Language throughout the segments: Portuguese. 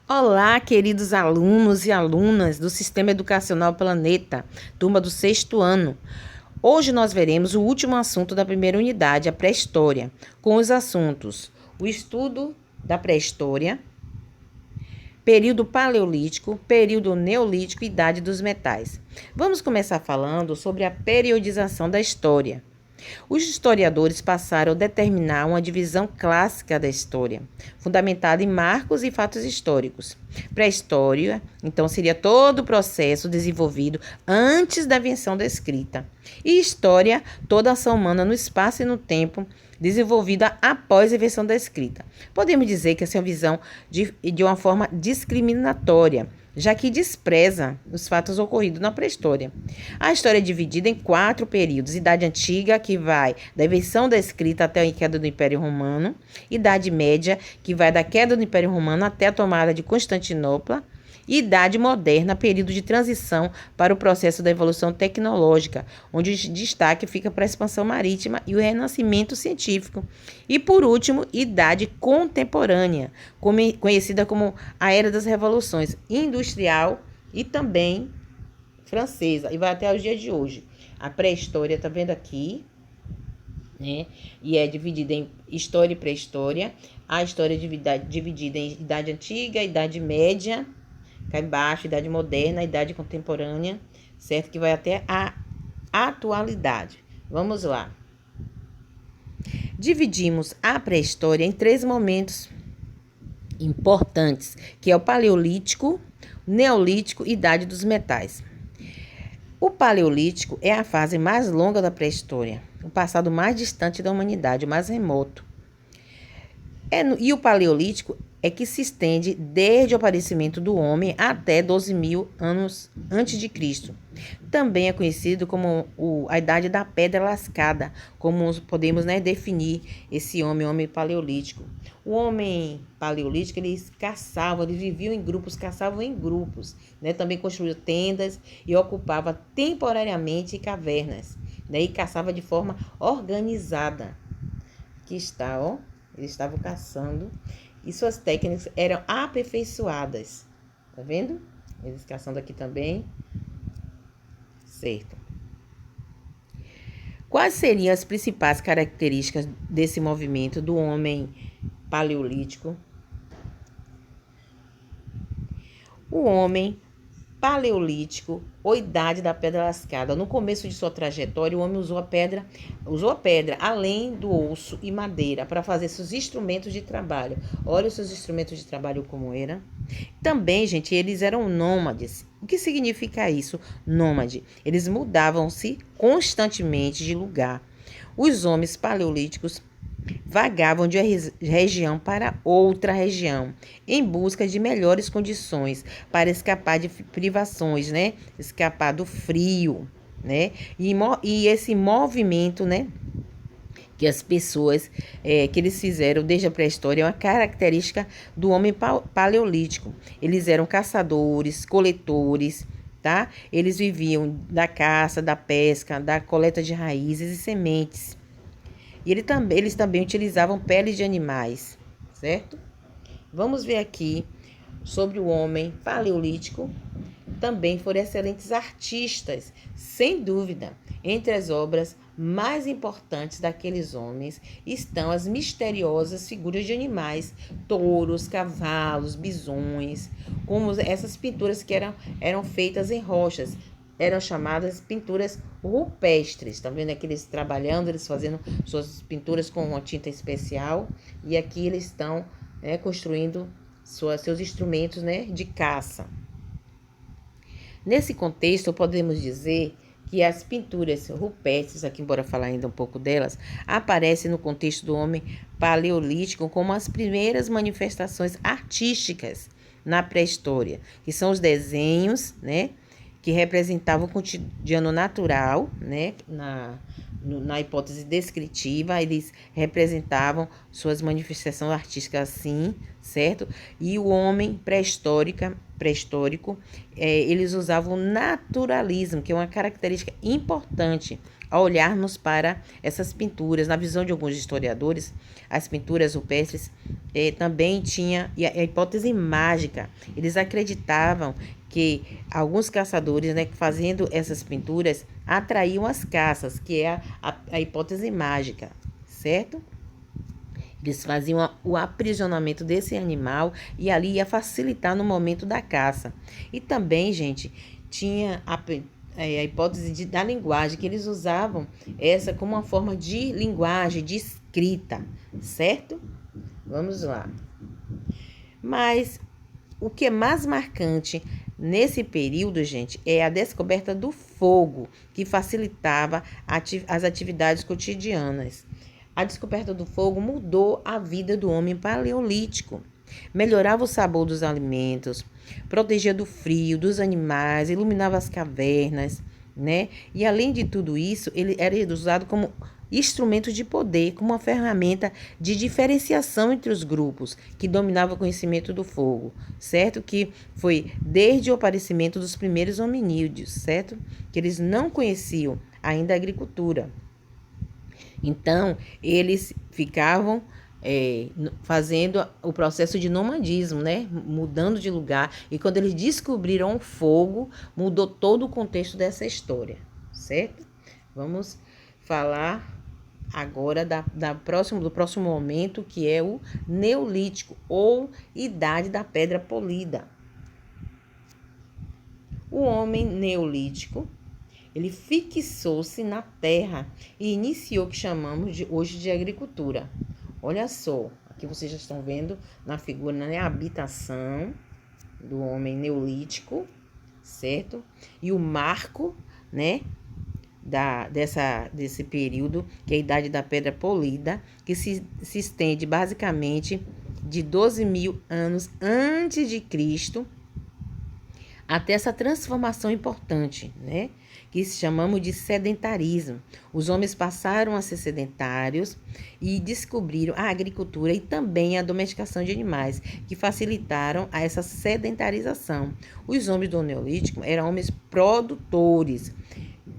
Olá, queridos alunos e alunas do Sistema Educacional Planeta, turma do 6º ano. Hoje nós veremos o último assunto da primeira unidade, a pré-história, com os assuntos: o estudo da pré-história, período paleolítico, período neolítico e idade dos metais. Vamos começar falando sobre a periodização da história. Os historiadores passaram a determinar uma divisão clássica da história, fundamentada em marcos e fatos históricos. Pré-história, então, seria todo o processo desenvolvido antes da invenção da escrita. E história, toda a ação humana no espaço e no tempo, desenvolvida após a invenção da escrita. Podemos dizer que essa é uma visão de uma forma discriminatória, já que despreza os fatos ocorridos na pré-história. A história é dividida em 4 períodos: Idade Antiga, que vai da invenção da escrita até a queda do Império Romano; Idade Média, que vai da queda do Império Romano até a tomada de Constantinopla; e Idade Moderna, período de transição para o processo da evolução tecnológica, onde o destaque fica para a expansão marítima e o renascimento científico. E, por último, Idade Contemporânea, conhecida como a Era das Revoluções Industrial e também francesa, e vai até os dias de hoje. A pré-história, tá vendo aqui, né? E é dividida em história e pré-história. A história é dividida em Idade Antiga, Idade Média, cá embaixo, Idade Moderna, Idade Contemporânea, certo? Que vai até a atualidade. Vamos lá. Dividimos a pré-história em 3 momentos importantes, que é o Paleolítico, Neolítico e Idade dos Metais. O Paleolítico é a fase mais longa da pré-história, o passado mais distante da humanidade, o mais remoto. E o Paleolítico é que se estende desde o aparecimento do homem até 12.000 anos antes de Cristo. Também é conhecido como a Idade da Pedra Lascada, como podemos, definir esse homem paleolítico. O homem paleolítico, eles caçavam, eles viviam em grupos, caçavam em grupos, Também construíam tendas e ocupava temporariamente cavernas, E caçava de forma organizada. Aqui está, ó. Eles estavam caçando e suas técnicas eram aperfeiçoadas. Tá vendo? Eles caçando aqui também. Certo. Quais seriam as principais características desse movimento do homem paleolítico? O homem paleolítico ou Idade da Pedra Lascada. No começo de sua trajetória, o homem usou a pedra além do osso e madeira para fazer seus instrumentos de trabalho. Olha os seus instrumentos de trabalho como eram. Também, gente, eles eram nômades. O que significa isso, nômade? Eles mudavam-se constantemente de lugar. Os homens paleolíticos vagavam de uma região para outra região, em busca de melhores condições, para escapar de privações, Escapar do frio, E esse movimento, que as pessoas, que eles fizeram desde a pré-história, é uma característica do homem paleolítico. Eles eram caçadores, coletores, tá? Eles viviam da caça, da pesca, da coleta de raízes e sementes. E eles também utilizavam peles de animais, certo? Vamos ver aqui sobre o homem paleolítico. Também foram excelentes artistas, sem dúvida. Entre as obras mais importantes daqueles homens estão as misteriosas figuras de animais, touros, cavalos, bisões, como essas pinturas que eram feitas em rochas. Eram chamadas pinturas rupestres. Tá vendo aqui eles trabalhando, eles fazendo suas pinturas com uma tinta especial. E aqui eles estão construindo seus instrumentos, de caça. Nesse contexto, podemos dizer que as pinturas rupestres, aqui embora falar ainda um pouco delas, aparecem no contexto do homem paleolítico como as primeiras manifestações artísticas na pré-história, que são os desenhos, que representavam o cotidiano natural, na hipótese descritiva, eles representavam suas manifestações artísticas assim, certo? E o homem pré-histórico pré-histórico, eles usavam o naturalismo, que é uma característica importante ao olharmos para essas pinturas. Na visão de alguns historiadores, as pinturas rupestres também tinha a hipótese mágica. Eles acreditavam que alguns caçadores, né, fazendo essas pinturas, atraíam as caças, que é a hipótese mágica, certo? Eles faziam o aprisionamento desse animal e ali ia facilitar no momento da caça. E também, gente, tinha a hipótese da linguagem, que eles usavam essa como uma forma de linguagem, de escrita, certo? Vamos lá. Mas o que é mais marcante nesse período, gente, é a descoberta do fogo, que facilitava as atividades cotidianas. A descoberta do fogo mudou a vida do homem paleolítico. Melhorava o sabor dos alimentos, protegia do frio, dos animais, iluminava as cavernas, né? E além de tudo isso, ele era usado como instrumento de poder, como uma ferramenta de diferenciação entre os grupos que dominavam o conhecimento do fogo, certo? Que foi desde o aparecimento dos primeiros hominídeos, certo? Que eles não conheciam ainda a agricultura. Então, eles ficavam fazendo o processo de nomadismo, né? Mudando de lugar. E quando eles descobriram o fogo, mudou todo o contexto dessa história, certo? Vamos falar agora do próximo momento, que é o Neolítico, ou Idade da Pedra Polida. O homem neolítico, ele fixou-se na terra e iniciou o que chamamos hoje de agricultura. Olha só, aqui vocês já estão vendo na figura, né, a habitação do homem neolítico, certo? E o marco, né, desse período, que é a Idade da Pedra Polida, que se estende basicamente de 12.000 anos antes de Cristo até essa transformação importante, né? Que chamamos de sedentarismo. Os homens passaram a ser sedentários e descobriram a agricultura e também a domesticação de animais, que facilitaram a essa sedentarização. Os homens do Neolítico eram homens produtores,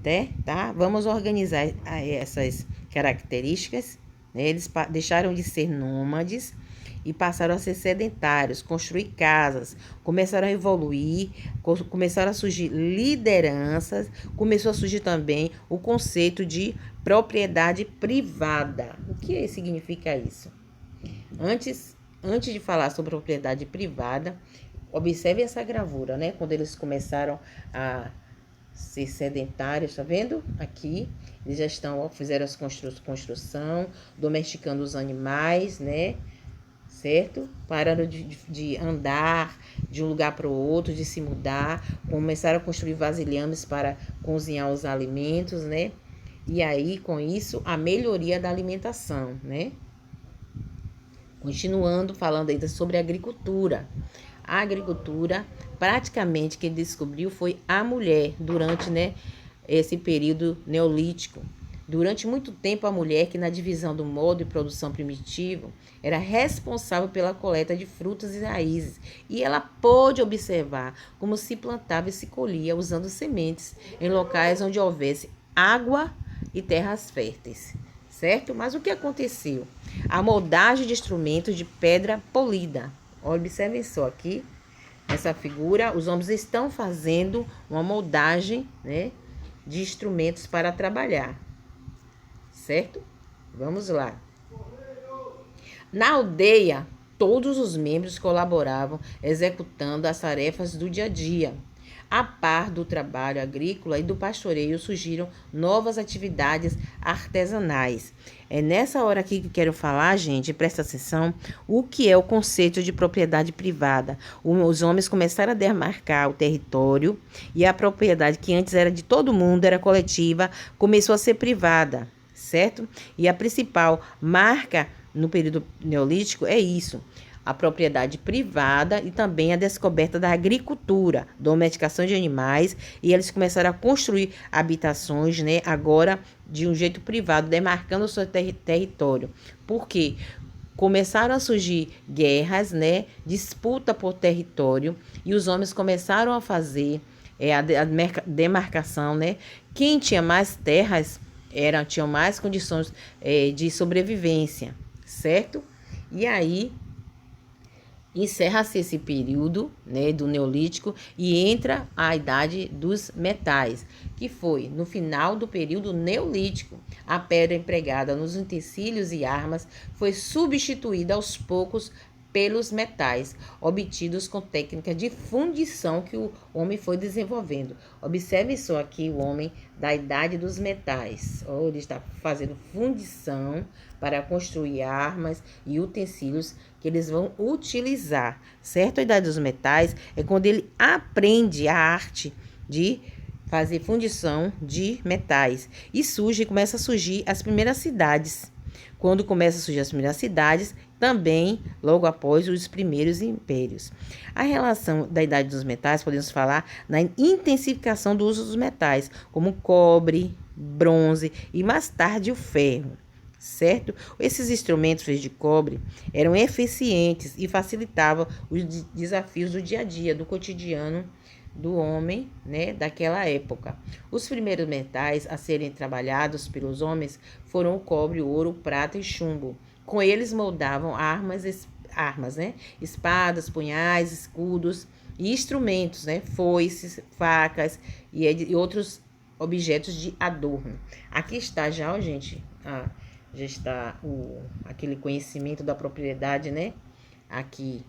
né? Tá? Vamos organizar essas características, né? Eles deixaram de ser nômades e passaram a ser sedentários, construir casas, começaram a evoluir, começaram a surgir lideranças, começou a surgir também o conceito de propriedade privada. O que significa isso? Antes de falar sobre propriedade privada, observe essa gravura, né? Quando eles começaram a ser sedentários, tá vendo? Aqui, eles já fizeram as construção, domesticando os animais, né? Certo? Pararam de andar de um lugar para o outro, de se mudar, começaram a construir vasilhames para cozinhar os alimentos, né? E aí, com isso, a melhoria da alimentação, né? Continuando falando ainda sobre a agricultura. A agricultura, praticamente, quem descobriu foi a mulher durante, né, esse período neolítico. Durante muito tempo, a mulher, que na divisão do modo de produção primitivo, era responsável pela coleta de frutas e raízes. E ela pôde observar como se plantava e se colhia usando sementes em locais onde houvesse água e terras férteis, certo? Mas o que aconteceu? A moldagem de instrumentos de pedra polida. Observem só aqui, nessa figura, os homens estão fazendo uma moldagem, né, de instrumentos para trabalhar. Certo? Vamos lá. Na aldeia, todos os membros colaboravam executando as tarefas do dia a dia. A par do trabalho agrícola e do pastoreio, surgiram novas atividades artesanais. É nessa hora aqui que eu quero falar, gente, presta atenção, o que é o conceito de propriedade privada. Os homens começaram a demarcar o território e a propriedade, que antes era de todo mundo, era coletiva, começou a ser privada. Certo? E a principal marca no período neolítico é isso, a propriedade privada e também a descoberta da agricultura, domesticação de animais, e eles começaram a construir habitações, né, agora de um jeito privado, demarcando o seu território. Por quê? começaram a surgir guerras, né, disputa por território, e os homens começaram a fazer a demarcação, né? Quem tinha mais terras tinham mais condições de sobrevivência, certo? E aí encerra-se esse período, né, do Neolítico e entra a Idade dos Metais, que foi no final do período Neolítico. A pedra empregada nos utensílios e armas foi substituída aos poucos pelos metais, obtidos com técnica de fundição que o homem foi desenvolvendo. Observe só aqui o homem da Idade dos Metais. Ele está fazendo fundição para construir armas e utensílios que eles vão utilizar, certo? A Idade dos Metais é quando ele aprende a arte de fazer fundição de metais e começa a surgir as primeiras cidades. Quando começam a surgir as primeiras cidades, também logo após os primeiros impérios. A relação da Idade dos Metais, podemos falar na intensificação do uso dos metais, como o cobre, bronze e mais tarde o ferro, certo? Esses instrumentos feitos de cobre eram eficientes e facilitavam os desafios do dia a dia, do cotidiano do homem, né, daquela época. Os primeiros metais a serem trabalhados pelos homens foram o cobre, o ouro, o prata e chumbo. Com eles moldavam armas, né, espadas, punhais, escudos e instrumentos, né, foices, facas e outros objetos de adorno. Aqui está já, gente, já está aquele conhecimento da propriedade, né? Aqui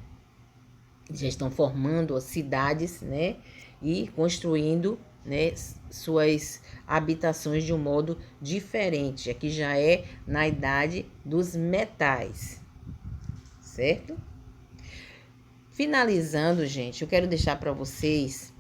já estão formando cidades, né? E construindo, né, suas habitações de um modo diferente. Aqui já é na Idade dos Metais, certo? Finalizando, gente, eu quero deixar para vocês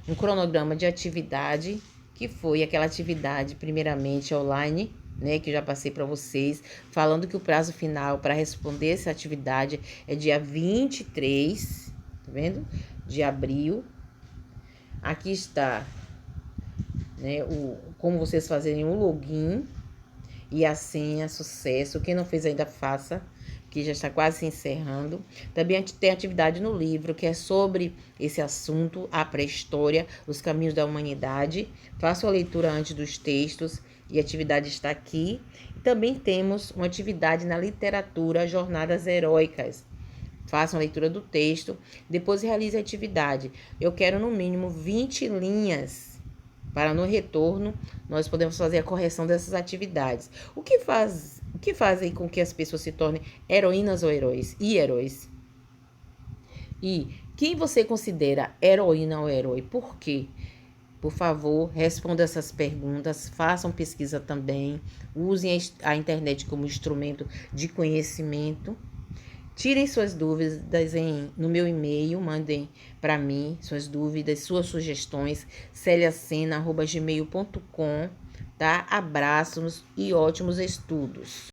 um cronograma de atividade, que foi aquela atividade primeiramente online, né, que eu já passei para vocês, falando que o prazo final para responder essa atividade é dia 23, tá vendo? De abril. Aqui está, né, como vocês fazerem o login e a senha, sucesso. Quem não fez ainda, faça, que já está quase se encerrando. Também tem atividade no livro, que é sobre esse assunto, a pré-história, os caminhos da humanidade. Faça a leitura antes dos textos e a atividade está aqui. Também temos uma atividade na literatura, jornadas heróicas. Faça a leitura do texto, depois realize a atividade. Eu quero no mínimo 20 linhas para no retorno nós podemos fazer a correção dessas atividades. O que fazem com que as pessoas se tornem heroínas ou heróis e heróis? E quem você considera heroína ou herói? Por quê? Por favor, responda essas perguntas, façam pesquisa também, usem a internet como instrumento de conhecimento. Tirem suas dúvidas no meu e-mail, mandem para mim suas dúvidas, suas sugestões, celiacena@gmail.com, tá? Abraços e ótimos estudos.